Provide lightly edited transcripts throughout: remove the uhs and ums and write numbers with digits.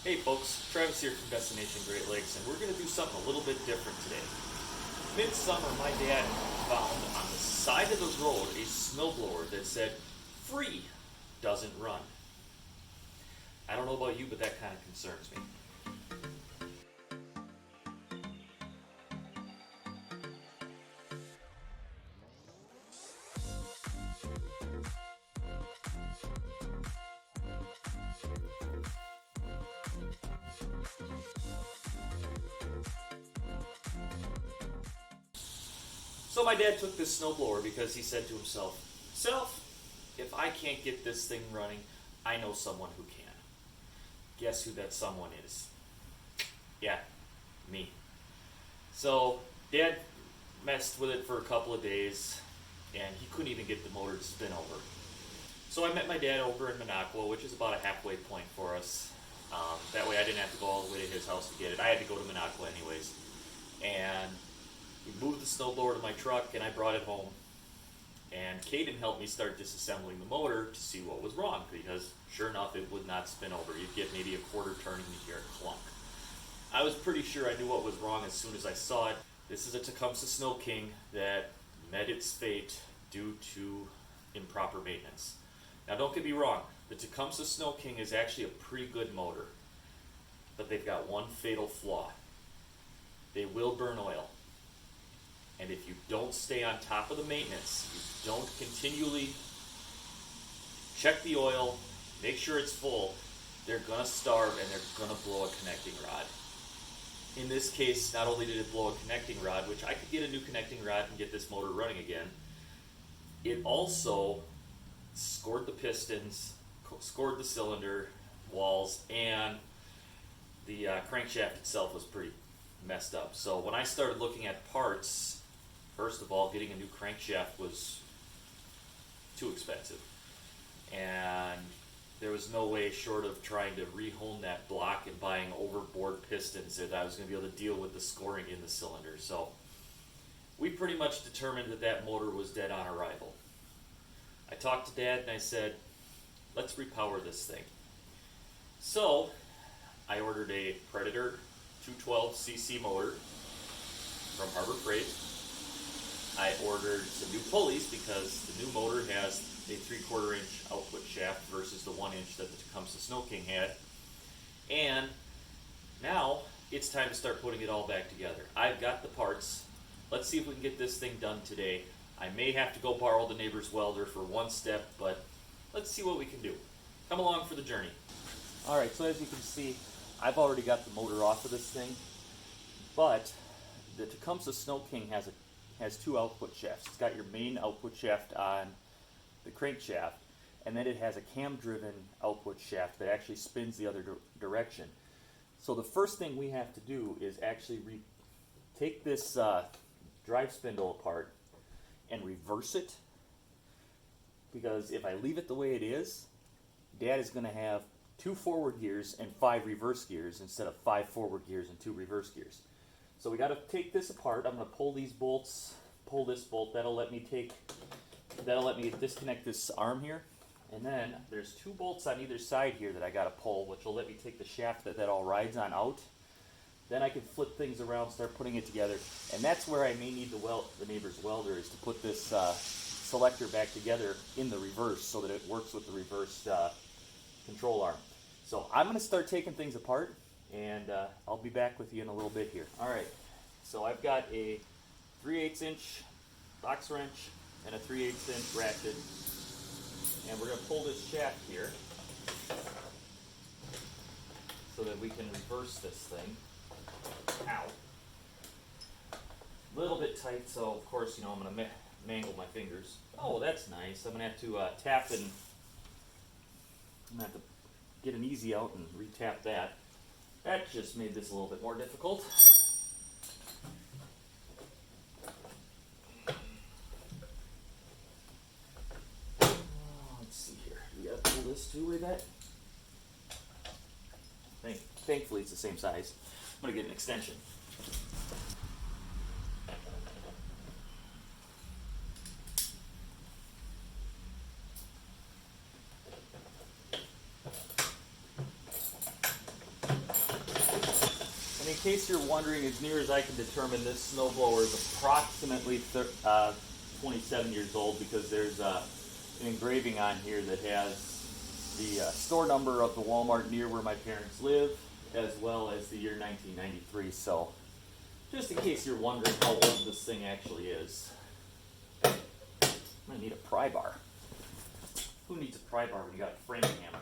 Hey folks, Travis here from Destination Great Lakes, and we're going to do something a little bit different today. Midsummer, my dad found on the side of the road a snowblower that said, "Free, doesn't run." I don't know about you, but that kind of concerns me. So my dad took this snowblower because he said to himself, if I can't get this thing running, I know someone who can. Guess who that someone is? Yeah, me. So Dad messed with it for a couple of days, and he couldn't even get the motor to spin over. So I met my dad over in Minocqua, which is about a halfway point for us. That way I didn't have to go all the way to his house to get it. I had to go to Minocqua anyways. And we moved the snowblower to my truck, and I brought it home. And Caden helped me start disassembling the motor to see what was wrong, because sure enough, it would not spin over. You'd get maybe a quarter turn and you'd hear it clunk. I was pretty sure I knew what was wrong as soon as I saw it. This is a Tecumseh Snow King that met its fate due to improper maintenance. Now don't get me wrong, the Tecumseh Snow King is actually a pretty good motor, but they've got one fatal flaw. They will burn oil. And if you don't stay on top of the maintenance, you don't continually check the oil, make sure it's full, they're going to starve and they're going to blow a connecting rod. In this case, not only did it blow a connecting rod, which I could get a new connecting rod and get this motor running again, it also scored the pistons, scored the cylinder walls, and the crankshaft itself was pretty messed up. So when I started looking at parts, first of all, getting a new crankshaft was too expensive. And there was no way short of trying to rehome that block and buying overboard pistons that I was going to be able to deal with the scoring in the cylinder. So we pretty much determined that that motor was dead on arrival. I talked to Dad and I said, let's repower this thing. So I ordered a Predator 212cc motor from Harbor Freight. I ordered some new pulleys because the new motor has a 3/4 inch output shaft versus the 1 inch that the Tecumseh Snow King had. And now it's time to start putting it all back together. I've got the parts. Let's see if we can get this thing done today. I may have to go borrow the neighbor's welder for one step, but let's see what we can do. Come along for the journey. Alright, so as you can see, I've already got the motor off of this thing, but the Tecumseh Snow King has two output shafts. It's got your main output shaft on the crankshaft, and then it has a cam-driven output shaft that actually spins the other direction. So the first thing we have to do is actually take this drive spindle apart and reverse it, because if I leave it the way it is, Dad is going to have 2 forward gears and 5 reverse gears instead of 5 forward gears and 2 reverse gears. So we got to take this apart. I'm going to pull these bolts, pull this bolt. That'll let me disconnect this arm here. And then there's 2 bolts on either side here that I got to pull, which will let me take the shaft that all rides on out. Then I can flip things around, start putting it together. And that's where I may need the neighbor's welder, is to put this selector back together in the reverse so that it works with the reverse control arm. So I'm going to start taking things apart, and I'll be back with you in a little bit here. Alright, so I've got a 3/8 inch box wrench and a 3/8 inch ratchet, and we're going to pull this shaft here so that we can reverse this thing. Ow. A little bit tight, so of course, I'm going to mangle my fingers. Oh, that's nice. I'm going to have to tap and I'm going to have to get an easy out and re-tap that. That just made this a little bit more difficult. Let's see here. We got to pull this too way back. Thankfully, it's the same size. I'm going to get an extension. case you're wondering, as near as I can determine, this snowblower is approximately 27 years old, because there's an engraving on here that has the store number of the Walmart near where my parents live, as well as the year 1993. So, just in case you're wondering how old this thing actually is. I'm going to need a pry bar. Who needs a pry bar when you got a framing hammer?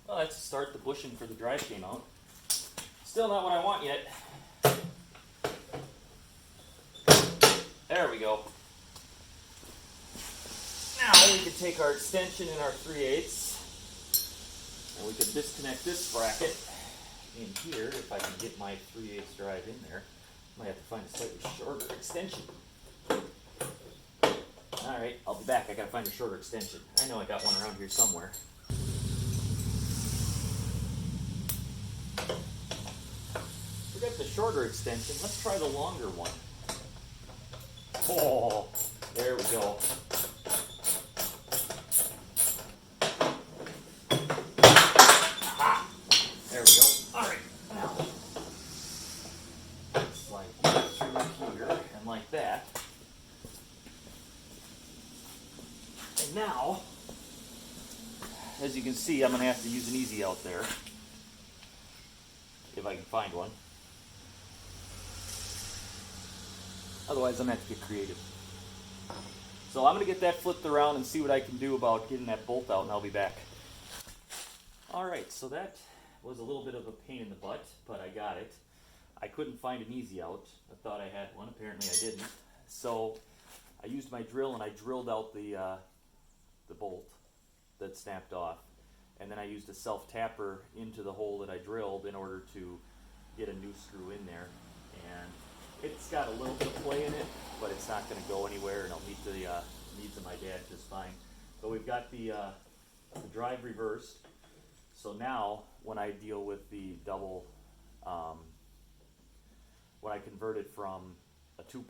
Well, that's to start. The bushing for the drive came out. Still not what I want yet. There we go. Now we can take our extension and our 3/8, and we can disconnect this bracket in here. If I can get my 3/8 drive in there, I might have to find a slightly shorter extension. Alright, I'll be back. I gotta find a shorter extension. I know I got one around here somewhere. Forget the shorter extension. Let's try the longer one. Oh, there we go. Aha! There we go. Alright, now slide through here and like that. And now, as you can see, I'm going to have to use an easy out there, if I can find one. Otherwise, I'm going to have to get creative. So I'm going to get that flipped around and see what I can do about getting that bolt out, and I'll be back. Alright, so that was a little bit of a pain in the butt, but I got it. I couldn't find an easy out. I thought I had one. Apparently I didn't. So I used my drill and I drilled out the bolt that snapped off. And then I used a self-tapper into the hole that I drilled in order to get a new screw in there. And it's got a little bit of play in it, but it's not going to go anywhere, and it'll meet the needs of my dad just fine. But we've got the drive reversed. So now, when I deal with the double, when I convert it from a two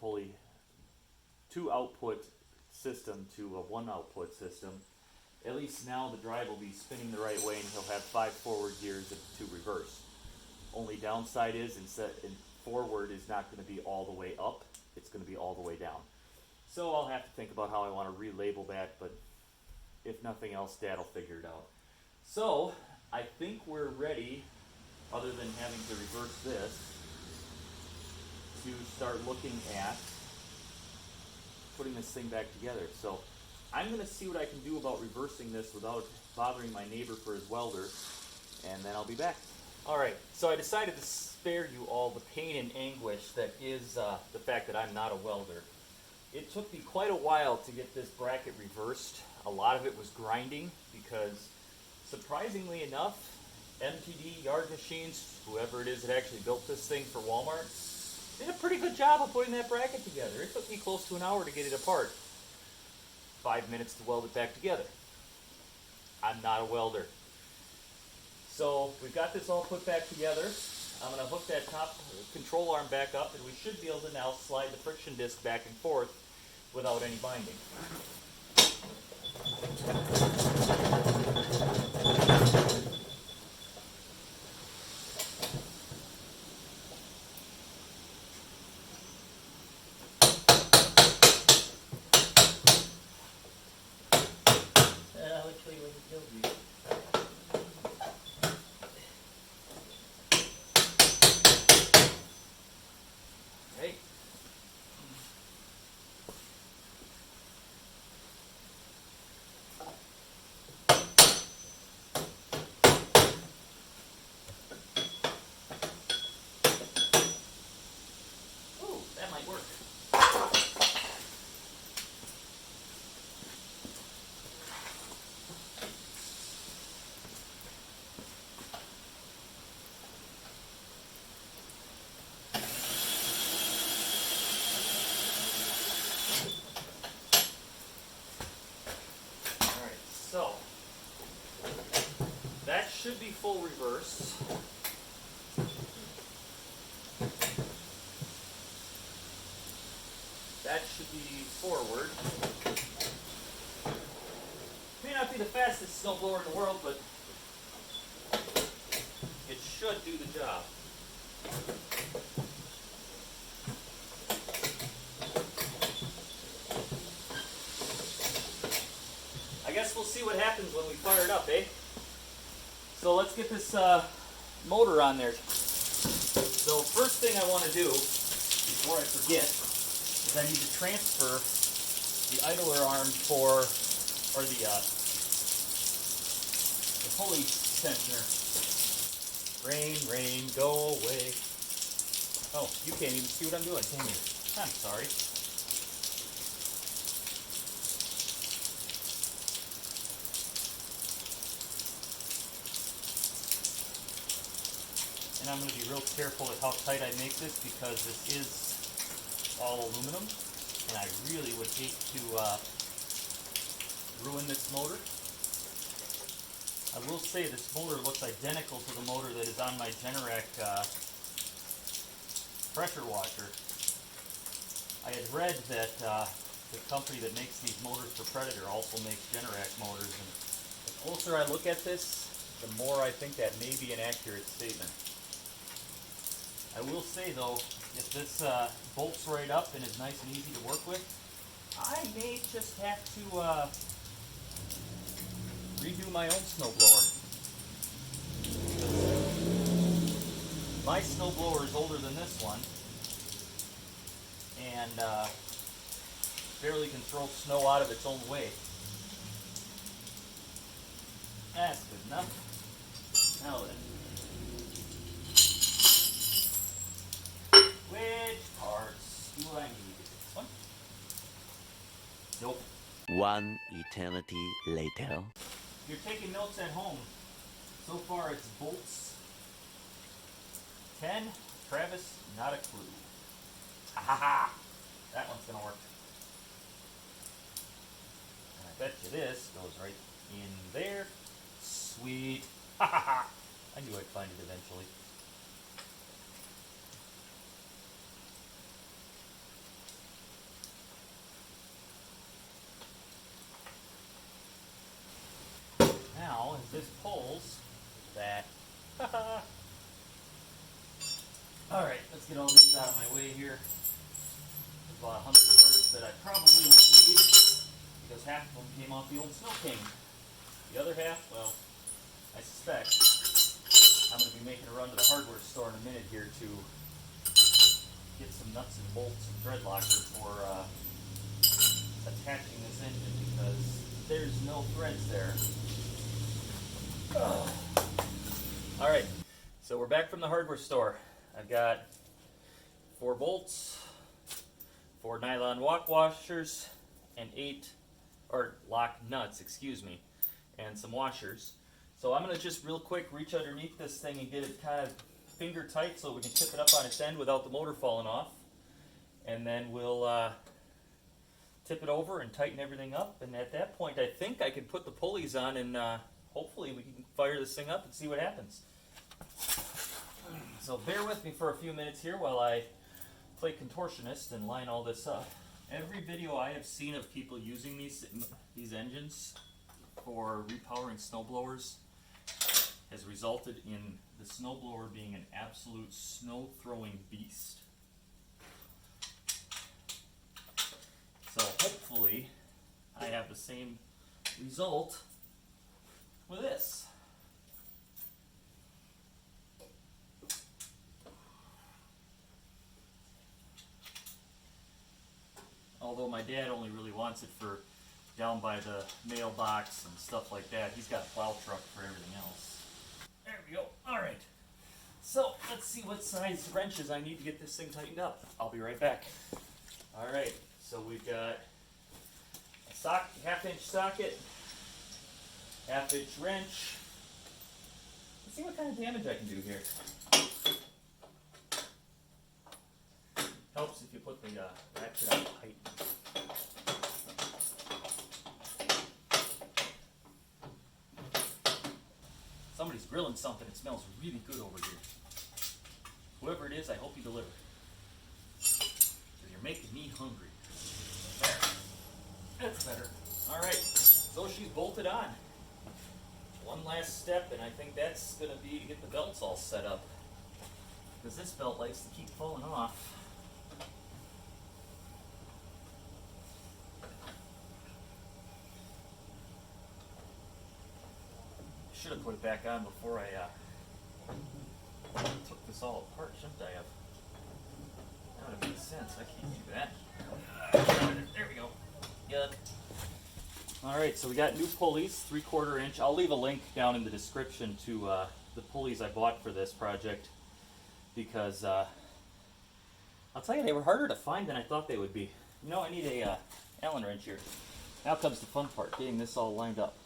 output system to a one output system, at least now the drive will be spinning the right way, and he'll have 5 forward gears and 2 reverse. Only downside is, forward is not going to be all the way up, it's going to be all the way down. So I'll have to think about how I want to relabel that, but if nothing else, Dad will figure it out. So I think we're ready, other than having to reverse this, to start looking at putting this thing back together. So I'm going to see what I can do about reversing this without bothering my neighbor for his welder, and then I'll be back. Alright, so I decided to spare you all the pain and anguish that is the fact that I'm not a welder. It took me quite a while to get this bracket reversed. A lot of it was grinding because, surprisingly enough, MTD Yard Machines, whoever it is that actually built this thing for Walmart, did a pretty good job of putting that bracket together. It took me close to an hour to get it apart. 5 minutes to weld it back together. I'm not a welder. So we've got this all put back together. I'm going to hook that top control arm back up, and we should be able to now slide the friction disc back and forth without any binding. I'll show you what it tells you. Hey. Ooh, that might work. So, that should be full reverse. That should be forward. fastest snowblower in the world, but it should do the job. I guess we'll see what happens when we fire it up, eh? So let's get this motor on there. So first thing I want to do, before I forget, is I need to transfer the idler arm for, or the pulley tensioner. Rain, go away. Oh, you can't even see what I'm doing, can you? I'm sorry. And I'm going to be real careful with how tight I make this because this is all aluminum, and I really would hate to ruin this motor. I will say this motor looks identical to the motor that is on my Generac pressure washer. I had read that the company that makes these motors for Predator also makes Generac motors, and the closer I look at this, the more I think that may be an accurate statement. I will say though, if this bolts right up and is nice and easy to work with, I may just have to redo my own snowblower. My snowblower is older than this one, and barely can throw snow out of its own way. That's good enough. Now then. Which parts do I need? This one? Nope. One eternity later. If you're taking notes at home, so far it's bolts 10, Travis, not a clue. Ha ha ha! That one's gonna work. And I bet you this goes right in there. Sweet. Ha ha ha! I knew I'd find it eventually. Now, as this pulls, that. Alright, let's get all these out of my way here. There's about 100 parts that I probably won't need because half of them came off the old Snow King. The other half, well, I suspect I'm going to be making a run to the hardware store in a minute here to get some nuts and bolts and thread locker for attaching this engine because there's no threads there. Alright, so we're back from the hardware store. I've got 4 bolts, 4 nylon lock washers, and 8 lock nuts, excuse me, and some washers. So I'm going to just real quick reach underneath this thing and get it kind of finger tight so we can tip it up on its end without the motor falling off. And then we'll tip it over and tighten everything up. And at that point, I think I can put the pulleys on and hopefully we can fire this thing up and see what happens. So bear with me for a few minutes here while I play contortionist and line all this up. Every video I have seen of people using these engines for repowering snowblowers has resulted in the snowblower being an absolute snow-throwing beast. So hopefully I have the same result with this. Although my dad only really wants it for down by the mailbox and stuff like that. He's got a plow truck for everything else. There we go. Alright. So let's see what size wrenches I need to get this thing tightened up. I'll be right back. Alright, so we've got a half-inch socket, half-inch wrench. Let's see what kind of damage I can do here. Helps if you put the ratchet on tight. Somebody's grilling something. It smells really good over here. Whoever it is, I hope you deliver. Because you're making me hungry. There. That's better. Alright, so she's bolted on. One last step, and I think that's going to be to get the belts all set up. Because this belt likes to keep falling off. Should have put it back on before I took this all apart, shouldn't I have? That would have made sense. I can't do that. There we go. Good. Alright, so we got new pulleys, 3/4 inch. I'll leave a link down in the description to the pulleys I bought for this project, because I'll tell you, they were harder to find than I thought they would be. You know, I need a Allen wrench here. Now comes the fun part, getting this all lined up.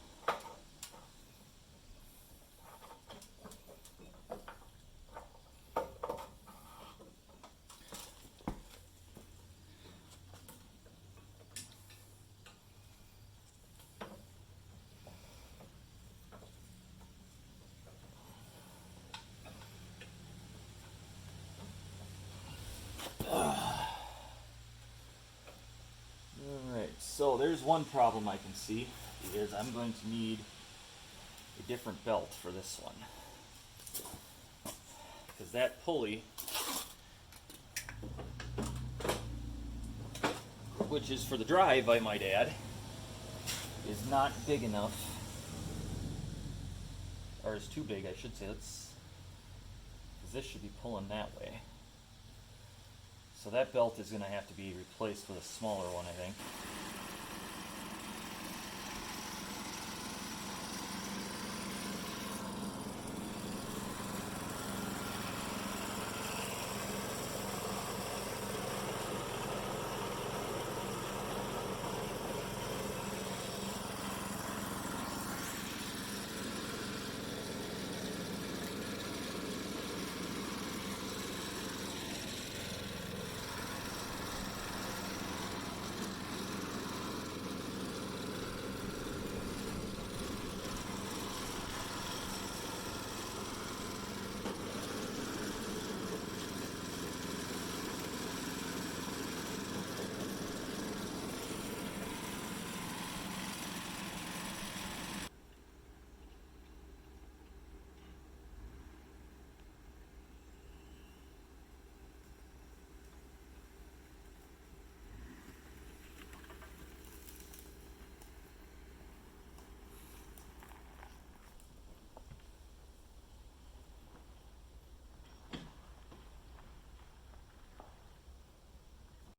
So there's one problem I can see, is I'm going to need a different belt for this one. Because that pulley, which is for the drive, I might add, is not big enough, or is too big, I should say. Because this should be pulling that way. So that belt is going to have to be replaced with a smaller one, I think.